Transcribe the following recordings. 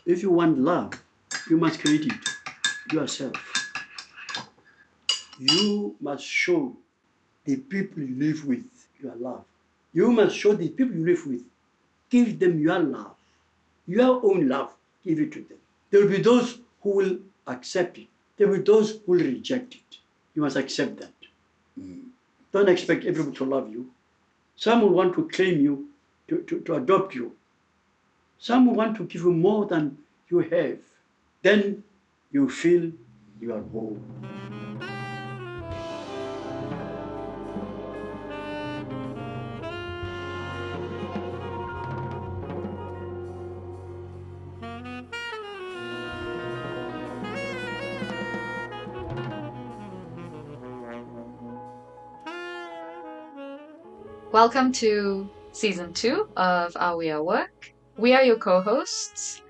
If you want love, you must create it yourself. You must show the people you live with your love. You must show the people you live with, give them your love, your own love, give it to them. There will be those who will accept it. There will be those who will reject it. You must accept that. Don't expect everyone to love you. Some will want to claim you, to adopt you. Some will want to give you more than you have. Then you feel you are whole. Welcome to season 2 of Are We At Work? We are your co-hosts.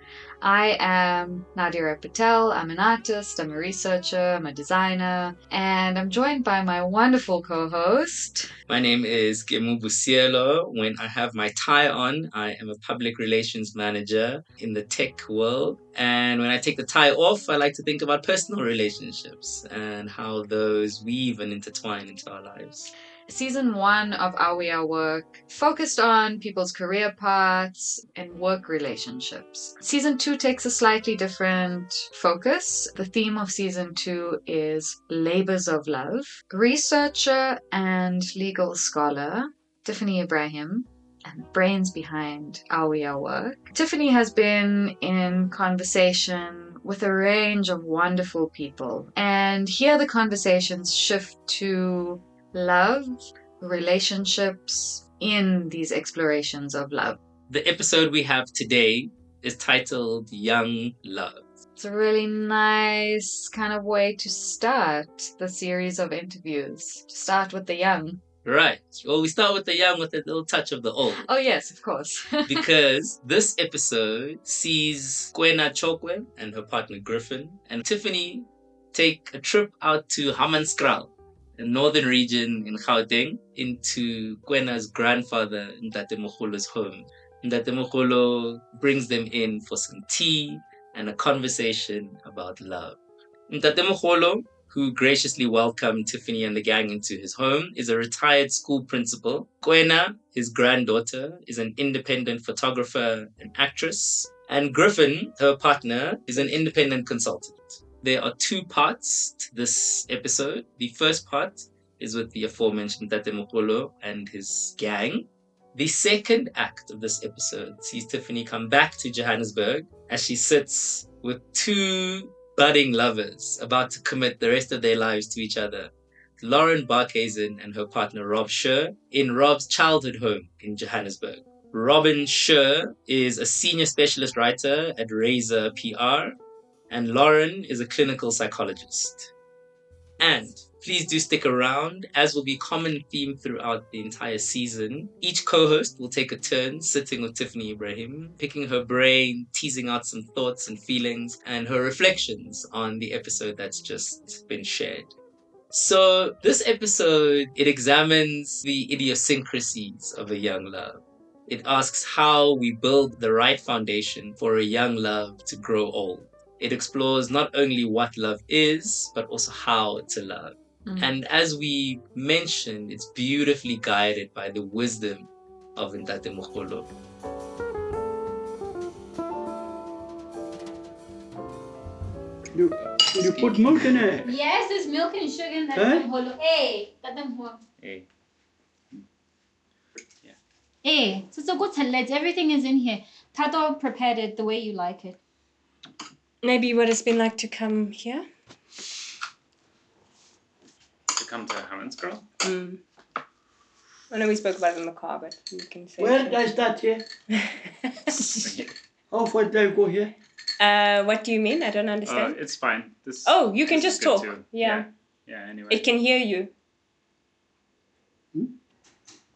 I am Nadira Patel. I'm an artist, I'm a researcher, I'm a designer, and I'm joined by my wonderful co-host. My name is Kemu Busielo. When I have my tie on, I am a public relations manager in the tech world. And when I take the tie off, I like to think about personal relationships and how those weave and intertwine into our lives. Season 1 of Are We At Work focused on people's career paths and work relationships. Season 2 takes a slightly different focus. The theme of season 2 is labors of love. Researcher and legal scholar Tiffany Ibrahim, and brains behind Are We At Work. Tiffany has been in conversation with a range of wonderful people, and here the conversations shift to love, relationships in these explorations of love. The episode we have today is titled Young Love. It's a really nice kind of way to start the series of interviews. To start with the young. Right. Well, we start with the young with a little touch of the old. Oh, yes, of course. Because this episode sees Kwena Chokoe and her partner Griffin and Tiffany take a trip out to Hammanskraal, a northern region in Gauteng, into Kwena's grandfather, Ntate Mogolo's home. Ntate Mogolo brings them in for some tea and a conversation about love. Ntate Mogolo, who graciously welcomed Tiffany and the gang into his home, is a retired school principal. Kwena, his granddaughter, is an independent photographer and actress. And Griffin, her partner, is an independent consultant. There are 2 parts to this episode. The first part is with the aforementioned Ntate Mogolo and his gang. The second act of this episode sees Tiffany come back to Johannesburg as she sits with 2 budding lovers about to commit the rest of their lives to each other. Lauren Barkhuizen and her partner Rob Scher in Rob's childhood home in Johannesburg. Robin Scher is a senior specialist writer at Razor PR, and Lauren is a clinical psychologist. And please do stick around, as will be a common theme throughout the entire season. Each co-host will take a turn sitting with Tiffany Ibrahim, picking her brain, teasing out some thoughts and feelings, and her reflections on the episode that's just been shared. So this episode, it examines the idiosyncrasies of a young love. It asks how we build the right foundation for a young love to grow old. It explores not only what love is, but also how to love. And as we mentioned, it's beautifully guided by the wisdom of Ntate Mogolo. You put milk in it? Yes, there's milk and sugar in that. Huh? Hey, Hey. Hey, so it's a good salad. Everything is in here. Tato prepared it the way you like it. Maybe what it's been like to come here? To come to Hammanskraal? I know we spoke about it in the car, but you can say. Where did I start here? How far did I go here? What do you mean? I don't understand. It's fine. You can just talk. Yeah. Yeah, anyway. It can hear you.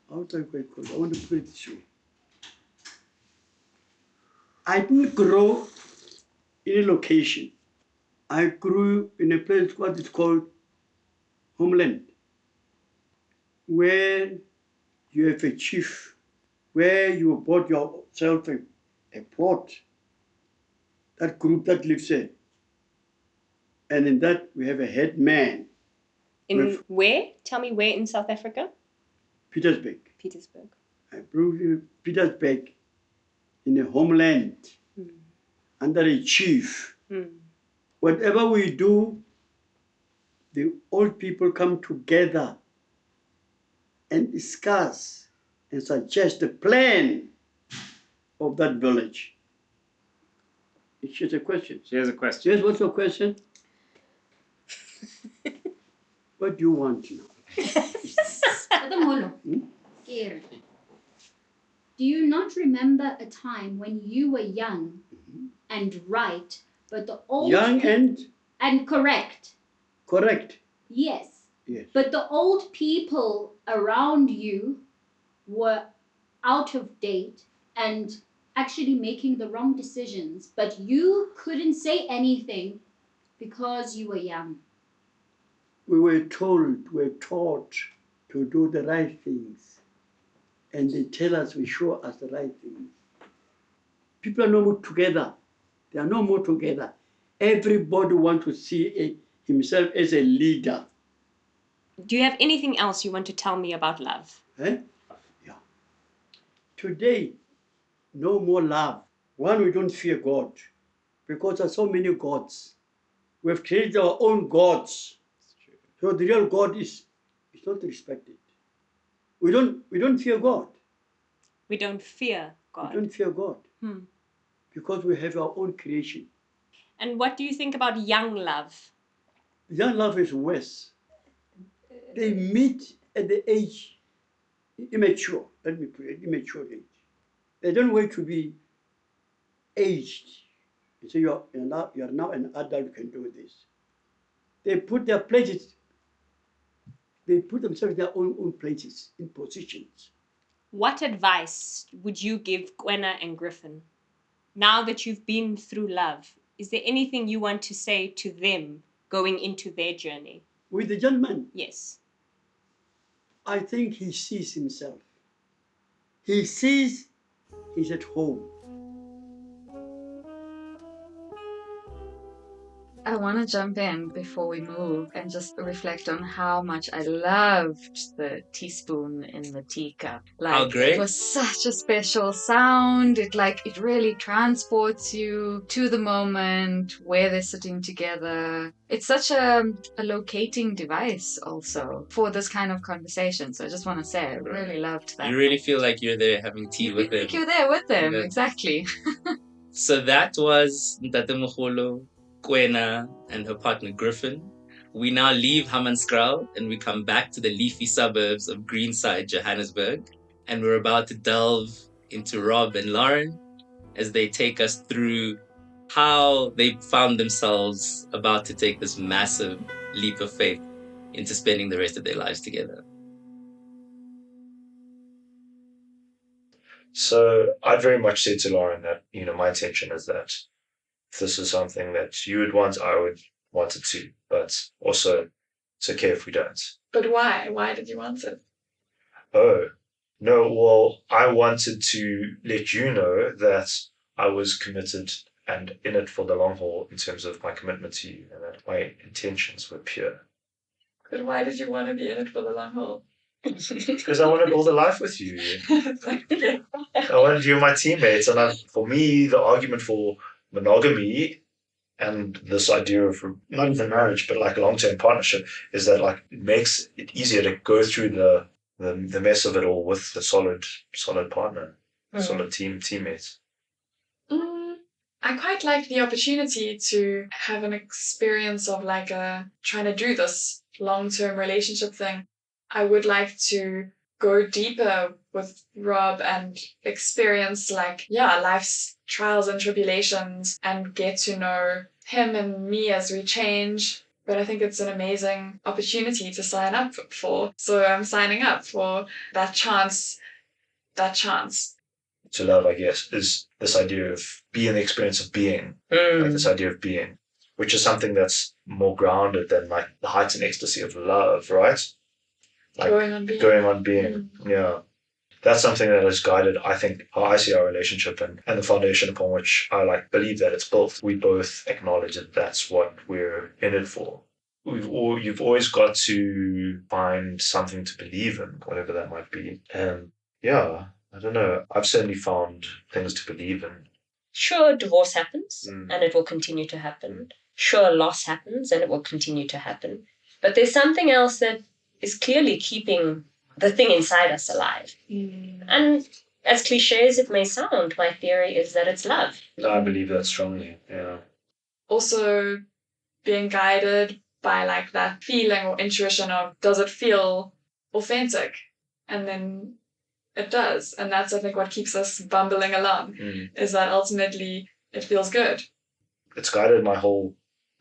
How do I go? I want to put it this way. I didn't grow in a location. I grew in a place what is called homeland, where you have a chief, where you bought yourself a plot, that group that lives there. And in that, we have a head man, In where? Tell me where in South Africa? Petersburg. Petersburg. I brought you Petersburg in a homeland, under a chief. Whatever we do, the old people come together and discuss and suggest a plan of that village. It's just a question. She has a question. Yes, what's your question? What do you want now? Ntate Mogolo, scared. Do you not remember a time when you were young and right, but the old Young and correct? correct. Yes. Yes. But the old people around you were out of date and actually making the wrong decisions, but you couldn't say anything because you were young. We were taught to do the right things. And they tell us, we show us the right things. People are no more together. They are no more together. Everybody wants to see himself as a leader. Do you have anything else you want to tell me about love? Eh? Yeah. Today, no more love. One, we don't fear God because there are so many gods. We have created our own gods. So the real God is not respected. We don't fear God. We don't fear God. We don't fear God because we have our own creation. And what do you think about young love? Young love is worse. They meet at the age immature. Let me put it, immature age. They don't wait to be aged. You say you're now an adult, you can do this. They put their places. They put themselves in their own places, in positions. What advice would you give Kwena and Griffin? Now that you've been through love, is there anything you want to say to them going into their journey? With the gentleman, Yes. I think he sees himself. He sees he's at home. I want to jump in before we move and just reflect on how much I loved the teaspoon in the teacup. How great. It was such a special sound. It really transports you to the moment where they're sitting together. It's such a locating device also for this kind of conversation. So I just want to say I really loved that. You really feel like you're there having tea with them. Like you're there with them, Yeah. exactly. So that was Ntate Mogolo, Kwena, and her partner Griffin. We now leave Hammanskraal and we come back to the leafy suburbs of Greenside, Johannesburg. And we're about to delve into Rob and Lauren as they take us through how they found themselves about to take this massive leap of faith into spending the rest of their lives together. So I'd very much say to Lauren that, my intention is that if this is something that you would want, I would want it too. But also, it's okay if we don't. But why? Why did you want it? Oh, no, well, I wanted to let you know that I was committed and in it for the long haul in terms of my commitment to you and that my intentions were pure. But why did you want to be in it for the long haul? Because I want to build a life with you. Okay. I wanted you and my teammates. And for me, the argument for monogamy and this idea of not even marriage, but like a long-term partnership is that it makes it easier to go through the mess of it all with a solid partner, solid teammates. I quite like the opportunity to have an experience of trying to do this long-term relationship thing. I would like to go deeper with Rob and experience life's trials and tribulations and get to know him and me as we change. But I think it's an amazing opportunity to sign up for. So I'm signing up for that chance. To love, I guess, is this idea of being the experience of being, this idea of being, which is something that's more grounded than the heights and ecstasy of love, right? Going on being. Yeah. that's something that has guided, I think, how I see our relationship and the foundation upon which I believe that it's built. We both acknowledge that that's what we're in it for. You've always got to find something to believe in, whatever that might be. And yeah, I don't know. I've certainly found things to believe in. Sure, divorce happens and it will continue to happen. Sure, loss happens and it will continue to happen. But there's something else that is clearly keeping the thing inside us alive. And as cliche as it may sound, my theory is that it's love. I believe that strongly, yeah. Also being guided by like that feeling or intuition of, does it feel authentic? And then it does. And that's, I think, what keeps us bumbling along, is that ultimately it feels good. It's guided my whole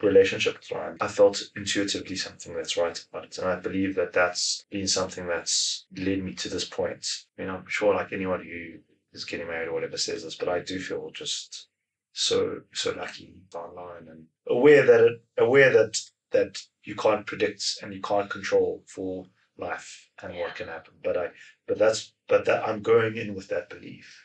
relationship with Ryan. I felt intuitively something that's right about it. And I believe that that's been something that's led me to this point. I mean, I'm sure like anyone who is getting married or whatever says this, but I do feel just so lucky online and aware that you can't predict and you can't control for life and what can happen. But that I'm going in with that belief.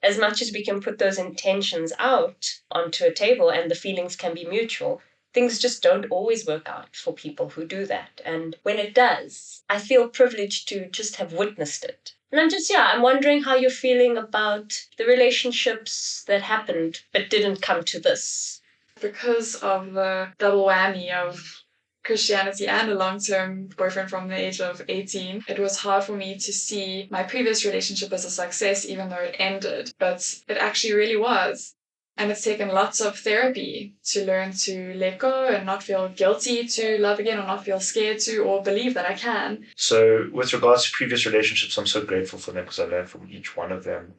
As much as we can put those intentions out onto a table and the feelings can be mutual, things just don't always work out for people who do that. And when it does, I feel privileged to just have witnessed it. And I'm wondering how you're feeling about the relationships that happened but didn't come to this. Because of the double whammy of Christianity and a long-term boyfriend from the age of 18, it was hard for me to see my previous relationship as a success, even though it ended. But it actually really was. And it's taken lots of therapy to learn to let go and not feel guilty to love again, or not feel scared to, or believe that I can. So with regards to previous relationships, I'm so grateful for them because I learned from each one of them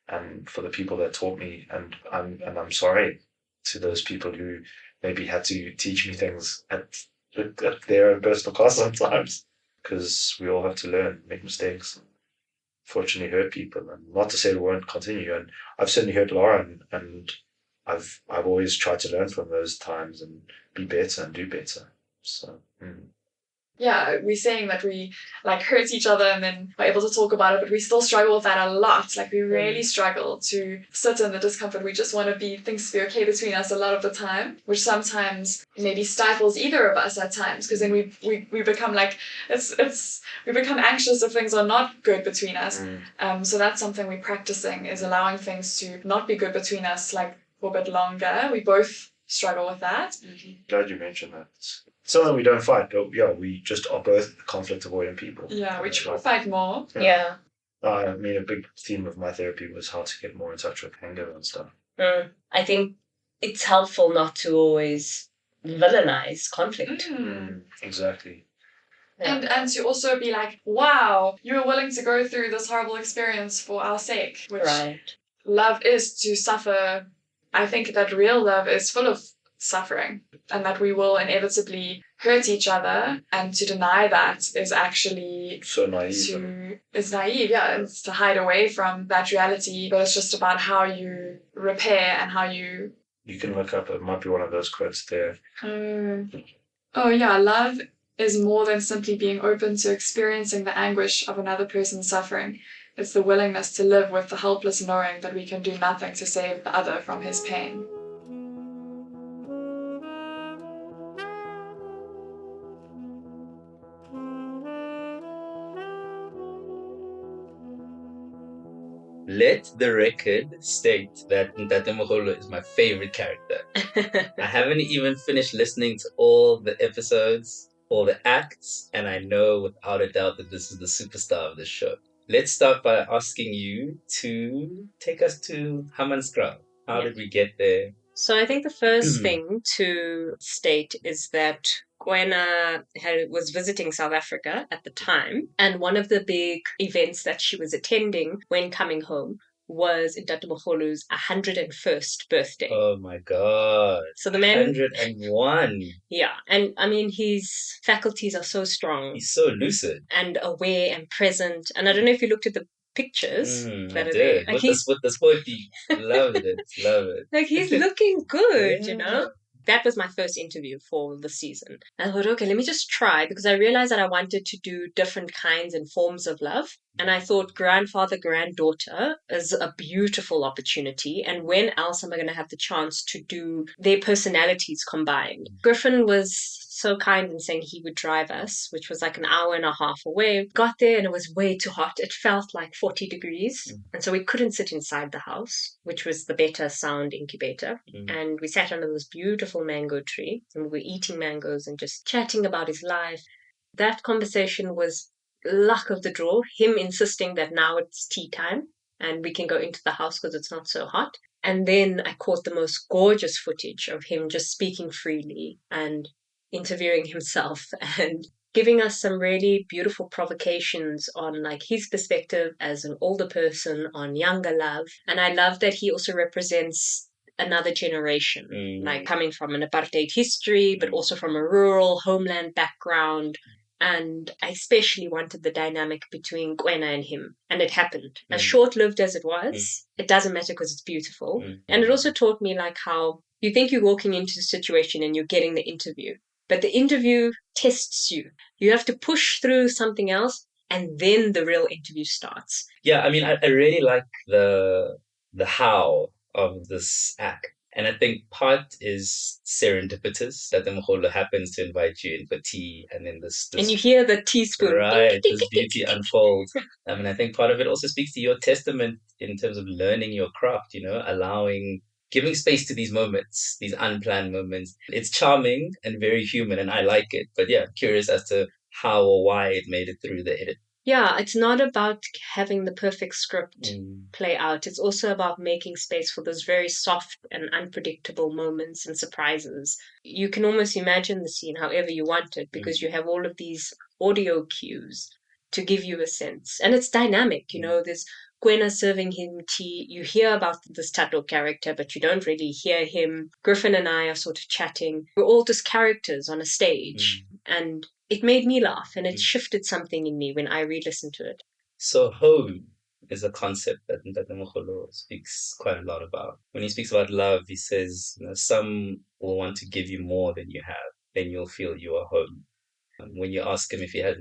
and for the people that taught me. And I'm sorry to those people who maybe had to teach me things at their own personal cost sometimes, because we all have to learn, make mistakes, fortunately hurt people, and not to say we won't continue. And I've certainly hurt Lauren, and I've always tried to learn from those times and be better and do better. So yeah, we're saying that we like hurt each other and then we're able to talk about it, but we still struggle with that a lot. Like we really struggle to sit in the discomfort. We just want to be things to be okay between us a lot of the time, which sometimes maybe stifles either of us at times, because then we become like we become anxious if things are not good between us. So that's something we're practicing, is allowing things to not be good between us like for a bit longer. We both struggle with that. Glad you mentioned that. It's something we don't fight, but yeah, we just are both conflict avoidant people. Yeah, we fight more. Yeah. I mean, a big theme of my therapy was how to get more in touch with anger and stuff. I think it's helpful not to always villainize conflict. Exactly. Yeah. And to also be like, wow, you were willing to go through this horrible experience for our sake, which love is to suffer. I think that real love is full of suffering, and that we will inevitably hurt each other, and to deny that is actually so naive. It's naive, yeah. It's to hide away from that reality, but it's just about how you repair and how you can look up, it might be one of those quotes there. Oh yeah, love is more than simply being open to experiencing the anguish of another person's suffering. It's the willingness to live with the helpless knowing that we can do nothing to save the other from his pain. Let the record state that Ntate Mogolo is my favorite character. I haven't even finished listening to all the episodes, all the acts, and I know without a doubt that this is the superstar of the show. Let's start by asking you to take us to Hammanskraal. How did we get there? So I think the first thing to state is that Kwena was visiting South Africa at the time, and one of the big events that she was attending when coming home was Ntate Mogolo's 101st birthday. Oh my God. So the man... 101. Yeah. And I mean, his faculties are so strong. He's so lucid. And aware and present. And I don't know if you looked at the pictures that I are did. there. Like with this body. Loved it. Love it. Like he's looking good, you know? That was my first interview for the season. And I thought, okay, let me just try, because I realized that I wanted to do different kinds and forms of love. And I thought grandfather, granddaughter is a beautiful opportunity. And when else am I going to have the chance to do their personalities combined? Griffin was so kind in saying he would drive us, which was like an hour and a half away. Got there and it was way too hot. It felt like 40 degrees. And so we couldn't sit inside the house, which was the better sound incubator. And we sat under this beautiful mango tree and we were eating mangoes and just chatting about his life. That conversation was luck of the draw, him insisting that now it's tea time and we can go into the house because it's not so hot. And then I caught the most gorgeous footage of him just speaking freely and interviewing himself and giving us some really beautiful provocations on like his perspective as an older person on younger love. And I love that he also represents another generation, like coming from an apartheid history, but also from a rural homeland background. And I especially wanted the dynamic between Kwena and him. And it happened. As short-lived as it was, it doesn't matter because it's beautiful. And it also taught me like how you think you're walking into the situation and you're getting the interview. But the interview tests you. You have to push through something else and then the real interview starts. Yeah, I mean, I really like the how of this act. And I think part is serendipitous, that the Mogolo happens to invite you in for tea, and then this and you hear the teaspoon. Right, this beauty unfolds. I mean, I think part of it also speaks to your testament in terms of learning your craft, you know, giving space to these moments, these unplanned moments. It's charming and very human, and I like it. But yeah, curious as to how or why it made it through the edit. Yeah, it's not about having the perfect script play out. It's also about making space for those very soft and unpredictable moments and surprises. You can almost imagine the scene however you want it because you have all of these audio cues to give you a sense. And it's dynamic, you know, there's Kwena serving him tea. You hear about this Tato character, but you don't really hear him. Griffin and I are sort of chatting. We're all just characters on a stage. And it made me laugh and it shifted something in me when I re-listened to it. So home is a concept that Ntate Mogolo speaks quite a lot about. When he speaks about love, he says, you know, some will want to give you more than you have, then you'll feel you are home. When you ask him if he has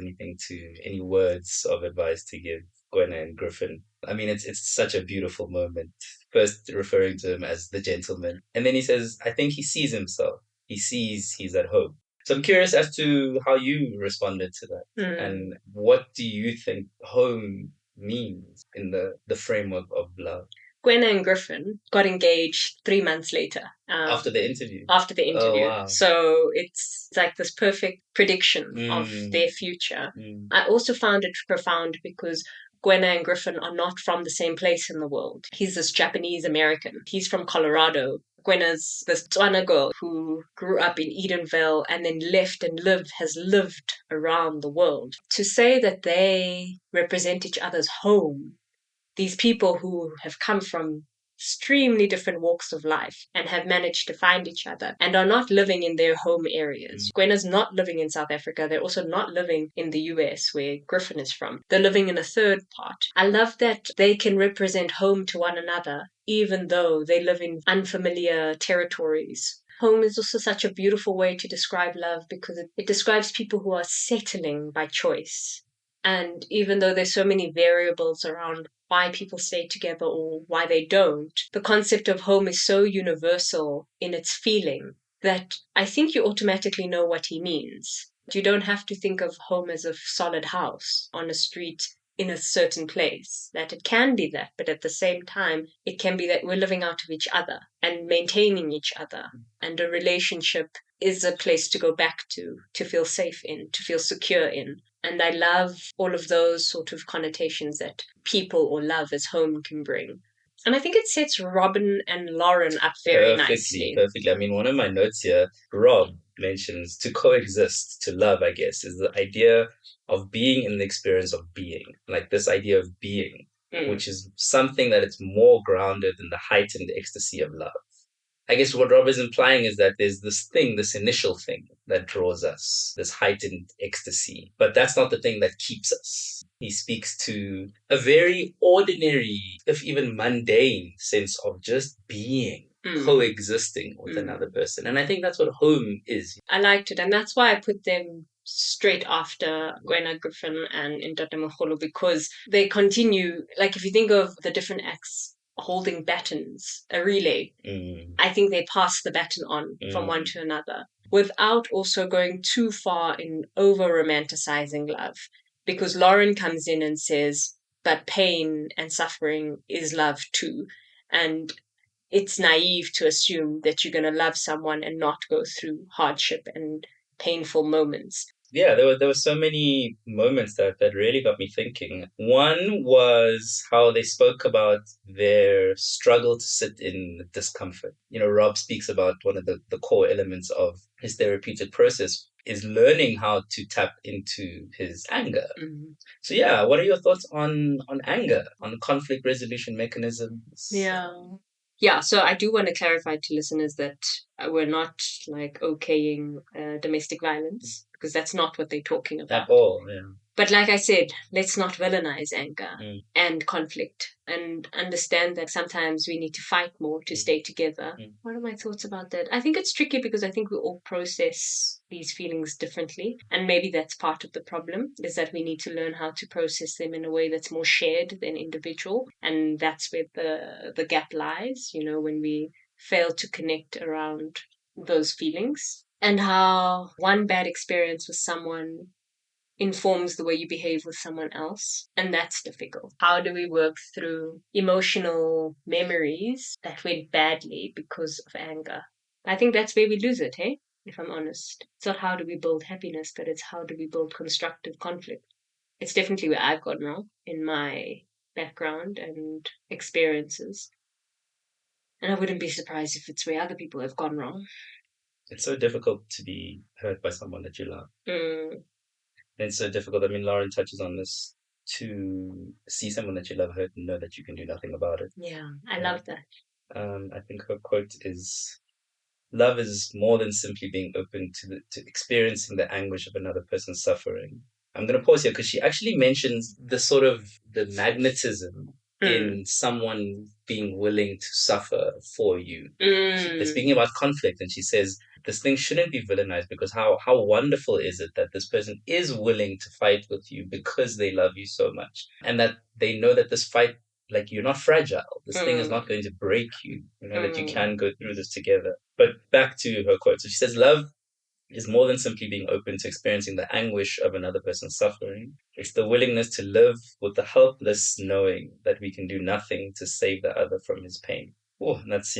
any words of advice to give Kwena and Griffin, I mean, it's such a beautiful moment. First referring to him as the gentleman. And then he says, I think he sees himself. He sees he's at home. So I'm curious as to how you responded to that. And what do you think home means in the framework of love? Kwena and Griffin got engaged 3 months later. After the interview? After the interview. Oh, wow. So it's like this perfect prediction of their future. I also found it profound because Kwena and Griffin are not from the same place in the world. He's this Japanese American. He's from Colorado. Kwena's this Tswana girl who grew up in Edenvale and then left and has lived around the world. To say that they represent each other's home, these people who have come from extremely different walks of life and have managed to find each other and are not living in their home areas. Kwena's not living in South Africa. They're also not living in the US where Griffin is from. They're living in a third part. I love that they can represent home to one another even though they live in unfamiliar territories. Home is also such a beautiful way to describe love because it describes people who are settling by choice. And even though there's so many variables around why people stay together or why they don't, the concept of home is so universal in its feeling that I think you automatically know what he means. You don't have to think of home as a solid house on a street in a certain place. That it can be that, but at the same time, it can be that we're living out of each other and maintaining each other. And a relationship is a place to go back to feel safe in, to feel secure in. And I love all of those sort of connotations that people or love as home can bring. And I think it sets Robin and Lauren up very nicely. Perfectly. I mean, one of my notes here, Rob mentions to coexist, to love, I guess, is the idea of being in the experience of being. Like this idea of being, which is something that it's more grounded in the heightened ecstasy of love. I guess what Rob is implying is that there's this initial thing that draws us, this heightened ecstasy. But that's not the thing that keeps us. He speaks to a very ordinary, if even mundane, sense of just being. coexisting with another person. And I think that's what home is. I liked it, and that's why I put them straight after Kwena Griffin and Ntate Mogolo, because they continue. Like, if you think of the different acts holding batons, a relay, I think they pass the baton on from one to another without also going too far in over romanticizing love. Because Lauren comes in and says, but pain and suffering is love too. And it's naive to assume that you're going to love someone and not go through hardship and painful moments. Yeah, there were so many moments that really got me thinking. One was how they spoke about their struggle to sit in discomfort. You know, Rob speaks about one of the core elements of his therapeutic process is learning how to tap into his anger. So yeah, what are your thoughts on anger, on conflict resolution mechanisms? Yeah, so I do want to clarify to listeners that we're not like okaying domestic violence, because that's not what they're talking about. At all, yeah. But like I said, let's not villainize anger and conflict, and understand that sometimes we need to fight more to stay together. What are my thoughts about that? I think it's tricky because I think we all process these feelings differently. And maybe that's part of the problem, is that we need to learn how to process them in a way that's more shared than individual. And that's where the gap lies, you know, when we fail to connect around those feelings. And how one bad experience with someone informs the way you behave with someone else. And that's difficult. How do we work through emotional memories that went badly because of anger? I think that's where we lose it, hey? If I'm honest. It's not how do we build happiness, but it's how do we build constructive conflict. It's definitely where I've gone wrong in my background and experiences. And I wouldn't be surprised if it's where other people have gone wrong. It's so difficult to be hurt by someone that you love. It's so difficult. I mean, Lauren touches on this, to see someone that you love hurt and know that you can do nothing about it. Yeah, I love that. I think her quote is, love is more than simply being open to experiencing the anguish of another person's suffering. I'm going to pause here because she actually mentions the magnetism in someone being willing to suffer for you. They're speaking about conflict, and she says, this thing shouldn't be villainized, because how wonderful is it that this person is willing to fight with you because they love you so much, and that they know that this fight, like, you're not fragile. This thing is not going to break you. You know that you can go through this together. But back to her quote. So she says, love is more than simply being open to experiencing the anguish of another person's suffering. It's the willingness to live with the helpless knowing that we can do nothing to save the other from his pain. Oh, that's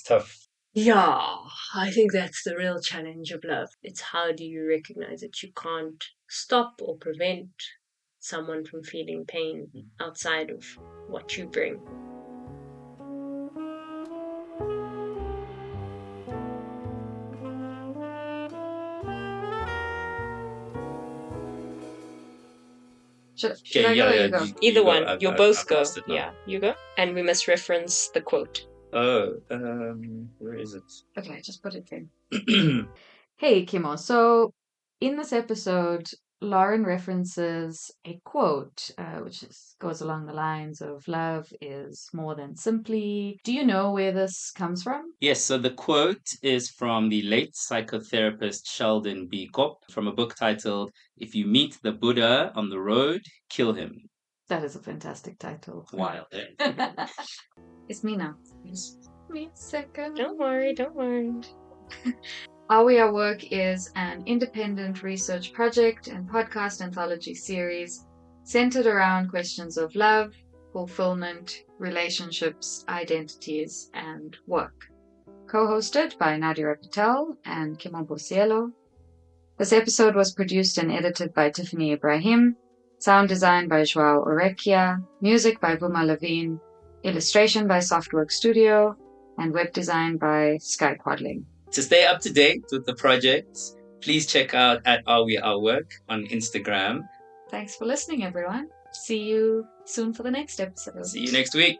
tough. Yeah, I think that's the real challenge of love. It's how do you recognize that you can't stop or prevent someone from feeling pain outside of what you bring. Should I go or you go? Either one. I've both go. lost it now. Yeah, you go. And we must reference the quote. Oh, where is it? Okay, just put it in. Hey, Kimo. So, in this episode, Lauren references a quote, which goes along the lines of love is more than simply. Do you know where this comes from? Yes, so the quote is from the late psychotherapist Sheldon B. Kopp, from a book titled, If You Meet the Buddha on the Road, Kill Him. That is a fantastic title. Wild, eh? It's me now. Me a second. Don't worry. Are We Our Work is an independent research project and podcast anthology series centered around questions of love, fulfillment, relationships, identities, and work. Co-hosted by Nadia Patel and Kimo Bosielo. This episode was produced and edited by Tiffany Ibrahim, sound design by Joao Orekia, music by Vuma Levine, illustration by Softwork Studio, and web design by Sky Quadling. To stay up to date with the project, please check out Are We Our Work on Instagram. Thanks for listening, everyone. See you soon for the next episode. See you next week.